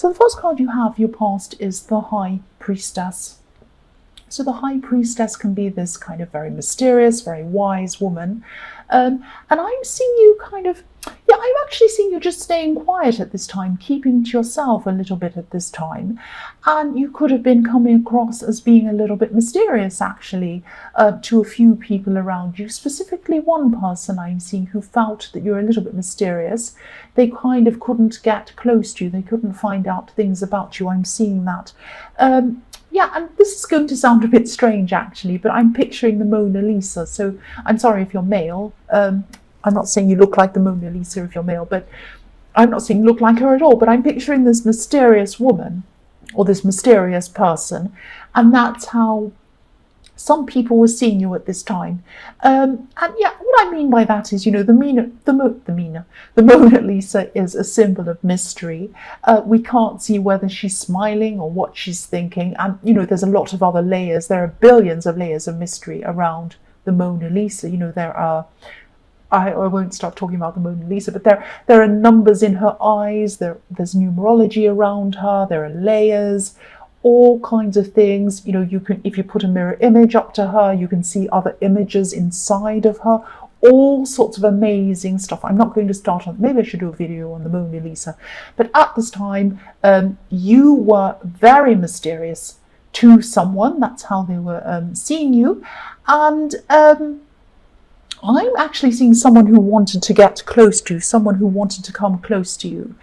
So the first card you have, your past, is the High Priestess. So the High Priestess can be this kind of very mysterious, very wise woman. And I'm seeing you I'm actually seeing you just staying quiet at this time, keeping to yourself a little bit at this time. And you could have been coming across as being a little bit mysterious, actually, to a few people around you. Specifically one person I'm seeing who felt that you're a little bit mysterious. They kind of couldn't get close to you. They couldn't find out things about you. I'm seeing that. Yeah, and this is going to sound a bit strange, actually, but I'm picturing the Mona Lisa. So I'm sorry if you're male. I'm not saying you look like the Mona Lisa if you're male, but I'm not saying you look like her at all. But I'm picturing this mysterious woman or this mysterious person. And that's how some people were seeing you at this time. And yeah, what I mean by that is, the Mona Lisa is a symbol of mystery. We can't see whether she's smiling or what she's thinking. And, there's a lot of other layers. There are billions of layers of mystery around the Mona Lisa. There are, I won't start talking about the Mona Lisa, but there are numbers in her eyes. There's numerology around her. There are layers, all kinds of things. You can, if you put a mirror image up to her, you can see other images inside of her, all sorts of amazing stuff. I'm not going to start on, maybe I should do a video on the Mona Lisa, but at this time, you were very mysterious to someone. That's how they were seeing you. And I'm actually seeing someone who wanted to get close to you, someone who wanted to come close to you.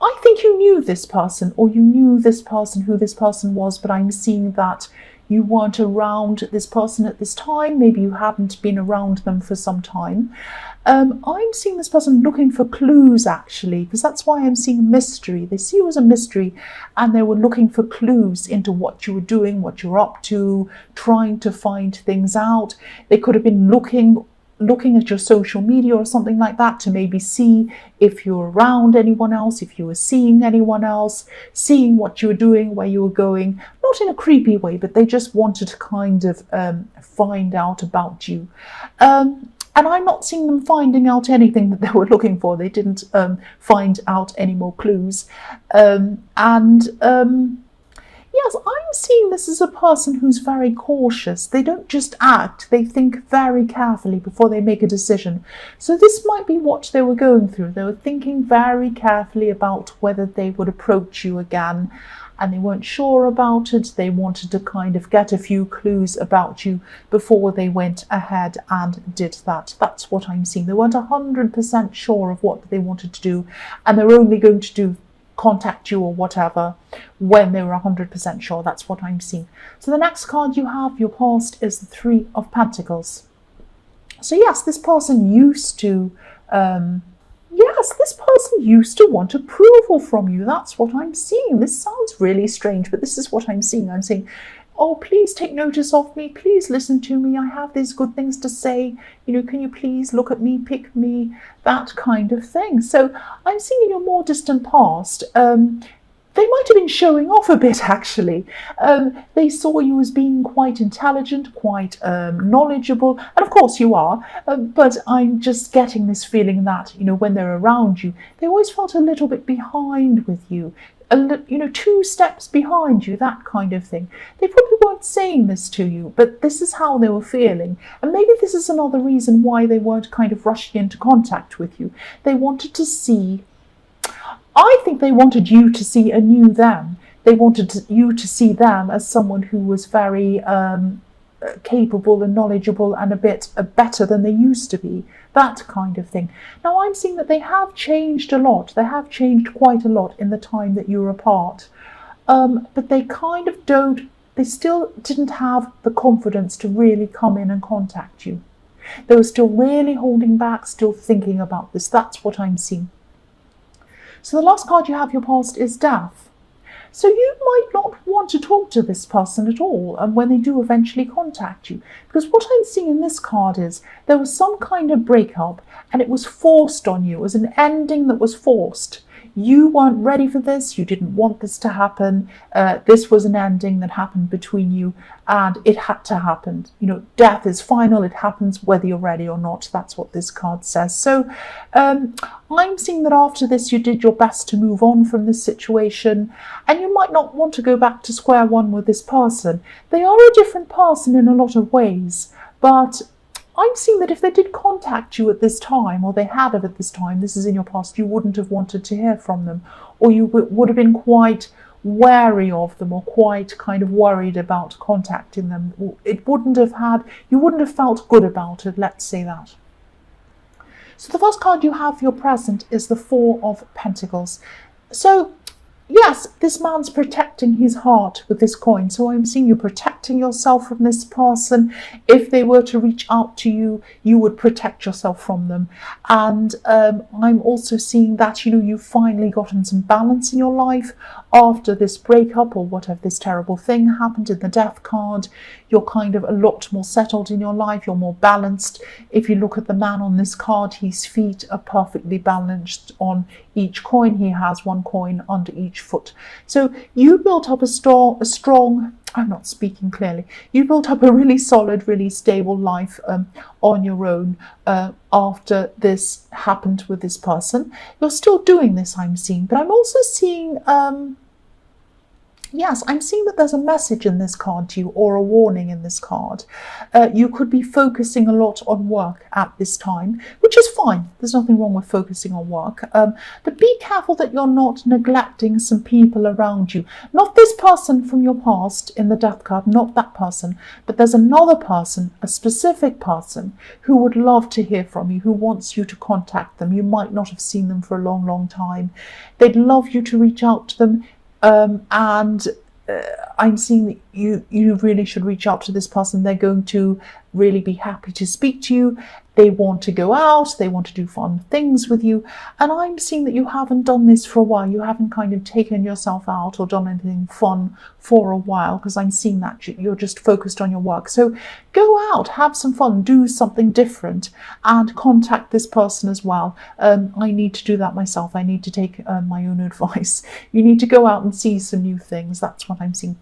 I think you knew this person, or you knew this person, who this person was, but I'm seeing that you weren't around this person at this time. Maybe you hadn't been around them for some time. I'm seeing this person looking for clues, actually, because that's why I'm seeing mystery. They see you as a mystery, and they were looking for clues into what you were doing, what you're up to, trying to find things out. They could have been looking at your social media or something like that to maybe see if you're around anyone else, if you were seeing anyone else, seeing what you were doing, where you were going, not in a creepy way, but they just wanted to kind of find out about you. And I'm not seeing them finding out anything that they were looking for. They didn't find out any more clues. Yes, I'm seeing this as a person who's very cautious. They don't just act, they think very carefully before they make a decision. So this might be what they were going through. They were thinking very carefully about whether they would approach you again, and they weren't sure about it. They wanted to kind of get a few clues about you before they went ahead and did that. That's what I'm seeing. They weren't 100% sure of what they wanted to do, and they're only going to contact you or whatever when they were 100% sure. That's what I'm seeing. So the next card you have, your past, is the Three of Pentacles. So yes, this person used to want approval from you. That's what I'm seeing. This sounds really strange, but this is what I'm seeing. I'm saying, oh, please take notice of me. Please listen to me. I have these good things to say. Can you please look at me, pick me, that kind of thing. So I'm seeing in your more distant past, they might have been showing off a bit, actually. They saw you as being quite intelligent, quite knowledgeable, and of course you are, but I'm just getting this feeling that, when they're around you, they always felt a little bit behind with you. 2 steps behind you, that kind of thing. They probably weren't saying this to you, but this is how they were feeling. And maybe this is another reason why they weren't kind of rushing into contact with you. They wanted to see, I think they wanted you to see a new them. They wanted you to see them as someone who was very capable and knowledgeable and a bit better than they used to be, that kind of thing. Now I'm seeing that they have changed a lot. They have changed quite a lot in the time that you're apart, but they kind of they still didn't have the confidence to really come in and contact you. They were still really holding back, still thinking about this. That's what I'm seeing. So the last card you have, your past, is Death. So you might not want to talk to this person at all, and when they do eventually contact you, because what I'm seeing in this card is there was some kind of breakup and it was forced on you. It was an ending that was forced. you weren't ready for this, you didn't want this to happen, this was an ending that happened between you, and it had to happen. You know, death is final, it happens whether you're ready or not. That's what this card says. So I'm seeing that after this you did your best to move on from this situation, and you might not want to go back to square one with this person. They are a different person in a lot of ways, but I'm seeing that if they did contact you at this time, or they had at this time, this is in your past, you wouldn't have wanted to hear from them, or you would have been quite wary of them, or quite kind of worried about contacting them. It wouldn't have had, you wouldn't have felt good about it, let's say that. So the first card you have for your present is the Four of Pentacles. So yes, this man's protecting his heart with this coin. So I'm seeing you protecting yourself from this person. If they were to reach out to you, you would protect yourself from them. And I'm also seeing that, you know, you've finally gotten some balance in your life after this breakup, or whatever, this terrible thing happened in the Death card. You're kind of a lot more settled in your life. You're more balanced. If you look at the man on this card, his feet are perfectly balanced on each coin. He has one coin under each foot. So you built up a strong, I'm not speaking clearly, you built up a really solid, really stable life on your own after this happened with this person. You're still doing this, I'm seeing, but I'm also seeing yes, I'm seeing that there's a message in this card to you, or a warning in this card. You could be focusing a lot on work at this time, which is fine. There's nothing wrong with focusing on work. But be careful that you're not neglecting some people around you. Not this person from your past in the Death card, not that person, but there's another person, a specific person, who would love to hear from you, who wants you to contact them. You might not have seen them for a long, long time. They'd love you to reach out to them. And I'm seeing that you really should reach out to this person. They're going to really be happy to speak to you. They want to go out, they want to do fun things with you. And I'm seeing that you haven't done this for a while. You haven't kind of taken yourself out or done anything fun for a while, because I'm seeing that you're just focused on your work. So go out, have some fun, do something different, and contact this person as well. I need to do that myself. I need to take my own advice. You need to go out and see some new things. That's what I'm seeing.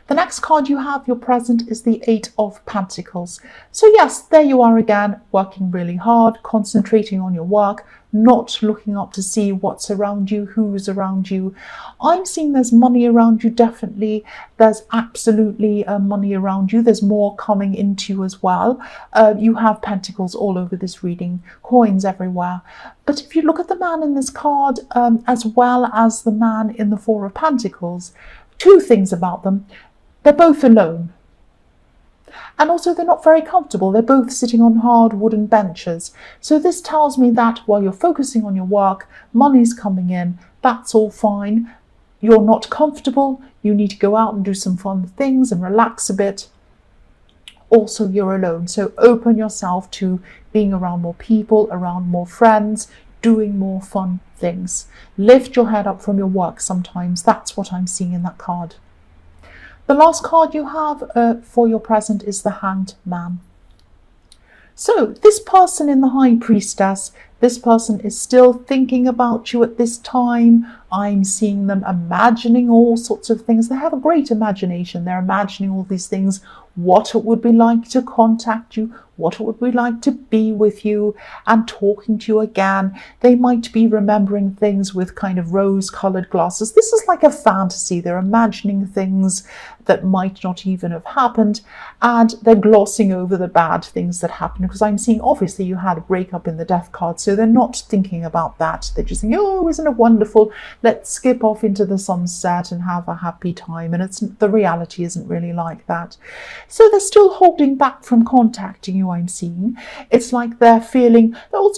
The next card you have, your present, is the Eight of Pentacles. So yes, there you are again, working really hard, concentrating on your work, not looking up to see what's around you, who's around you. I'm seeing there's money around you, definitely. There's absolutely money around you. There's more coming into you as well. You have pentacles all over this reading, coins everywhere. But if you look at the man in this card, as well as the man in the Four of Pentacles, two things about them. They're both alone. And also they're not very comfortable. They're both sitting on hard wooden benches. So this tells me that while you're focusing on your work, money's coming in, that's all fine. You're not comfortable. You need to go out and do some fun things and relax a bit. Also, you're alone. So open yourself to being around more people, around more friends, doing more fun things. Lift your head up from your work sometimes. That's what I'm seeing in that card. The last card you have for your present is the Hanged Man. So this person in the High Priestess, this person is still thinking about you at this time. I'm seeing them imagining all sorts of things. They have a great imagination. They're imagining all these things, what it would be like to contact you, what it would be like to be with you and talking to you again. They might be remembering things with kind of rose-coloured glasses. This is like a fantasy. They're imagining things that might not even have happened, and they're glossing over the bad things that happened, because I'm seeing obviously you had a breakup in the Death card, so they're not thinking about that. They're just thinking, oh, isn't it wonderful? Let's skip off into the sunset and have a happy time. And the reality isn't really like that. So they're still holding back from contacting you, I'm seeing. It's like it's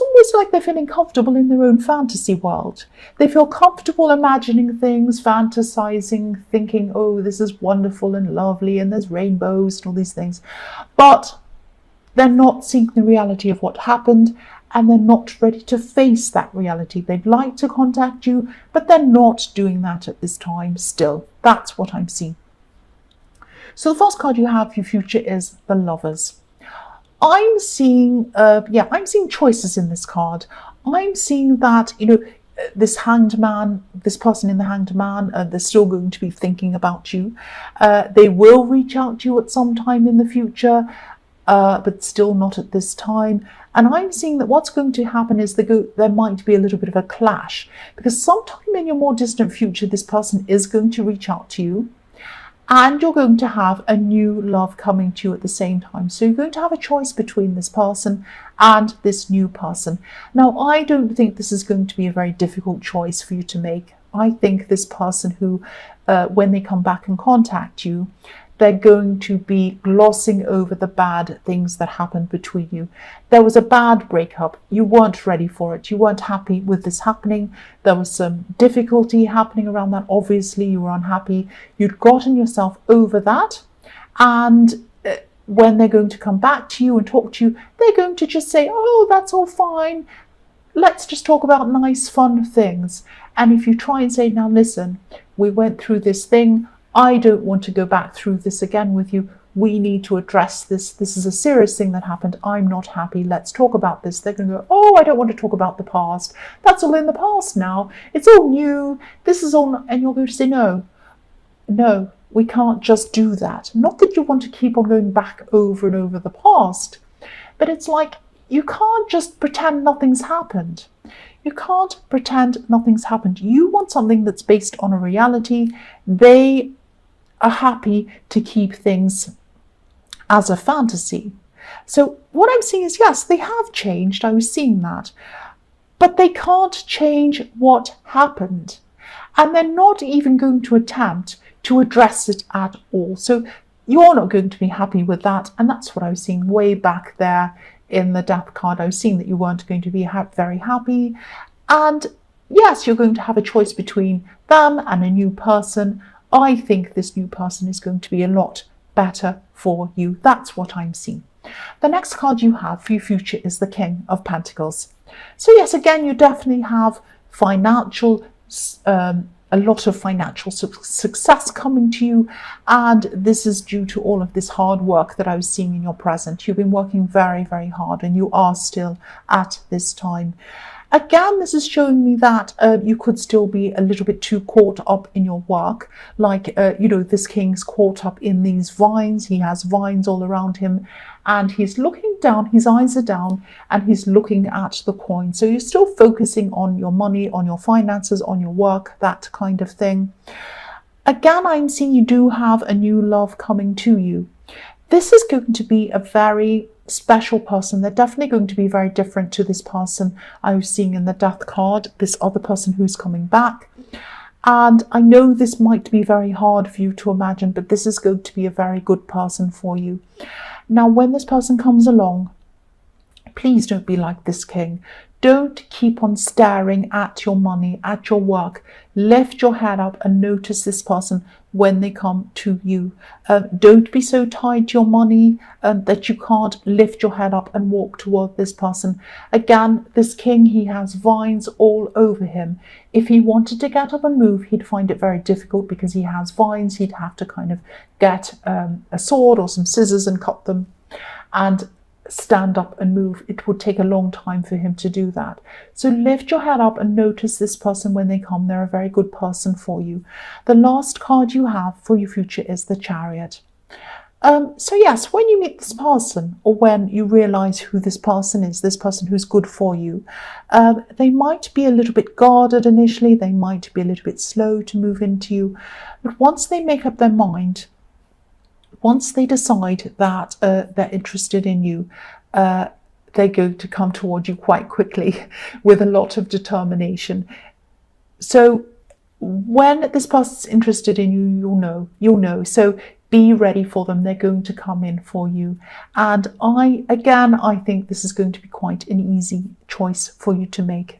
almost like they're feeling comfortable in their own fantasy world. They feel comfortable imagining things, fantasizing, thinking, oh, this is wonderful and lovely and there's rainbows and all these things. But they're not seeing the reality of what happened, and they're not ready to face that reality. They'd like to contact you, but they're not doing that at this time still. That's what I'm seeing. So the first card you have for your future is the Lovers. I'm seeing choices in this card. I'm seeing that, this hanged man, this person in the hanged man, they're still going to be thinking about you. They will reach out to you at some time in the future, but still not at this time. And I'm seeing that what's going to happen is there might be a little bit of a clash, because sometime in your more distant future, this person is going to reach out to you, and you're going to have a new love coming to you at the same time. So you're going to have a choice between this person and this new person. Now, I don't think this is going to be a very difficult choice for you to make. I think this person who, when they come back and contact you, they're going to be glossing over the bad things that happened between you. There was a bad breakup. You weren't ready for it. You weren't happy with this happening. There was some difficulty happening around that. Obviously, you were unhappy. You'd gotten yourself over that. And when they're going to come back to you and talk to you, they're going to just say, oh, that's all fine. Let's just talk about nice, fun things. And if you try and say, now listen, we went through this thing. I don't want to go back through this again with you. We need to address this. This is a serious thing that happened. I'm not happy. Let's talk about this. They're going to go, oh, I don't want to talk about the past. That's all in the past now. It's all new. This is all. And you're going to say, no, we can't just do that. Not that you want to keep on going back over and over the past, but it's like you can't just pretend nothing's happened. You can't pretend nothing's happened. You want something that's based on a reality. They are happy to keep things as a fantasy. So what I'm seeing is, yes, they have changed. I was seeing that. But they can't change what happened. And they're not even going to attempt to address it at all. So you're not going to be happy with that. And that's what I was seeing way back there in the death card. I was seeing that you weren't going to be very happy. And yes, you're going to have a choice between them and a new person. I think this new person is going to be a lot better for you. That's what I'm seeing. The next card you have for your future is the King of Pentacles. So yes, again, you definitely have a lot of financial success coming to you, and this is due to all of this hard work that I was seeing in your present. You've been working very, very hard, and you are still at this time. Again, this is showing me that you could still be a little bit too caught up in your work. Like, this king's caught up in these vines. He has vines all around him, and he's looking down. His eyes are down, and he's looking at the coin. So you're still focusing on your money, on your finances, on your work, that kind of thing. Again, I'm seeing you do have a new love coming to you. This is going to be a very special person. They're definitely going to be very different to this person I was seeing in the death card, this other person who's coming back. And I know this might be very hard for you to imagine, but this is going to be a very good person for you. Now, when this person comes along, please don't be like this king. Don't keep on staring at your money, at your work. Lift your head up and notice this person when they come to you. Don't be so tied to your money that you can't lift your head up and walk toward this person. Again, this king, he has vines all over him. If he wanted to get up and move, he'd find it very difficult because he has vines. He'd have to kind of get a sword or some scissors and cut them and stand up and move. It would take a long time for him to do that. So lift your head up and notice this person when they come. They're a very good person for you. The last card you have for your future is the Chariot. So yes, when you meet this person, or when you realize who this person is, this person who's good for you, they might be a little bit guarded initially. They might be a little bit slow to move into you. But once they make up their mind, once they decide that they're interested in you, they're going to come toward you quite quickly with a lot of determination. So when this person's interested in you, you'll know. So be ready for them. They're going to come in for you. And I think this is going to be quite an easy choice for you to make.